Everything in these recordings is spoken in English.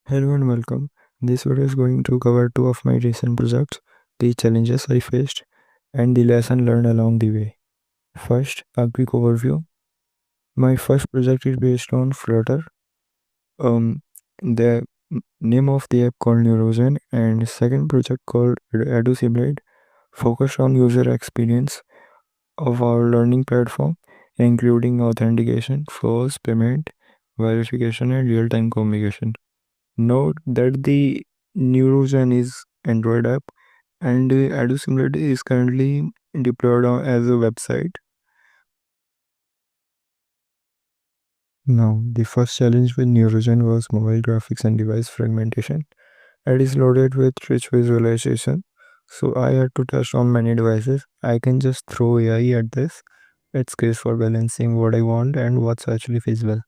Hello and welcome. This video is going to cover two of my recent projects, the challenges I faced, and the lesson learned along the way. First, a quick overview. My first project is based on Flutter. The name of the app called NeuroGen, and second project called EduSimulate, focused on user experience of our learning platform, including authentication, flows, payment, verification, and real-time communication. Note that the NeuroGen is Android app and EduSimulate is currently deployed as a website. Now, the first challenge with NeuroGen was mobile graphics and device fragmentation. It is loaded with rich visualization, so I had to test on many devices. I can just throw AI at this. It's case for balancing what I want and what's actually feasible.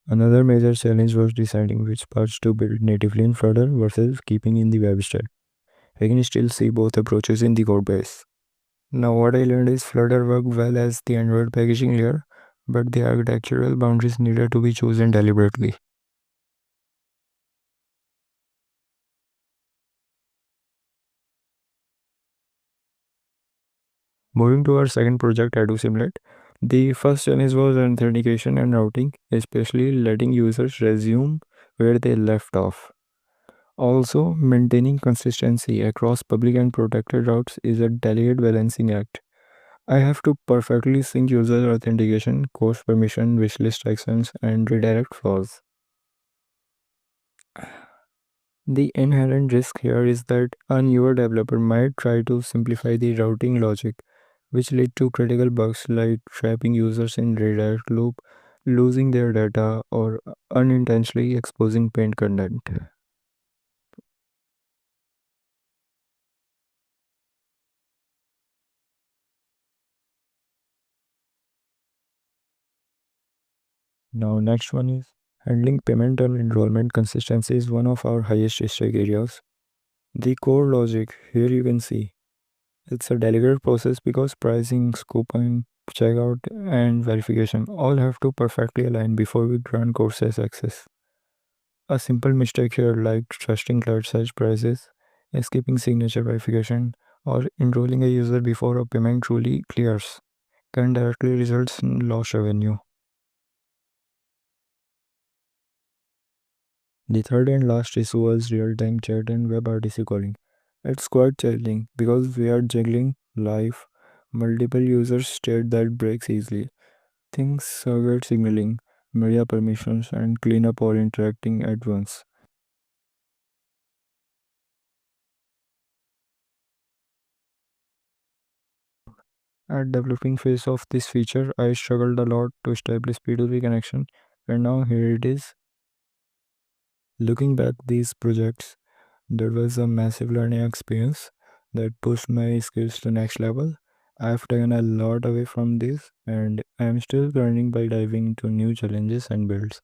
Another major challenge was deciding which parts to build natively in Flutter versus keeping in the web stack. I can still see both approaches in the code base. Now what I learned is Flutter worked well as the Android packaging layer, but the architectural boundaries needed to be chosen deliberately. Moving to our second project, EduSimulate, the first challenge was authentication and routing, especially letting users resume where they left off. Also, maintaining consistency across public and protected routes is a delicate balancing act. I have to perfectly sync user authentication, course permission, wishlist actions, and redirect flows. The inherent risk here is that a newer developer might try to simplify the routing logic, which lead to critical bugs like trapping users in redirect loop, losing their data, or unintentionally exposing paint content. Now, next one is handling payment and enrollment consistency is one of our highest stake areas. The core logic here you can see it's a delicate process because pricing, scoping, checkout, and verification all have to perfectly align before we grant courses access. A simple mistake here, like trusting cloud search prices, skipping signature verification, or enrolling a user before a payment truly clears, can directly result in lost revenue. The third and last issue was real-time chat and WebRTC calling. It's quite challenging because we are juggling live, multiple users state that breaks easily. Things server signaling, media permissions, and cleanup all interacting at once. At developing phase of this feature, I struggled a lot to establish P2P connection, and now here it is. Looking back these projects, there was a massive learning experience that pushed my skills to next level. I've taken a lot away from this, and I'm still learning by diving into new challenges and builds.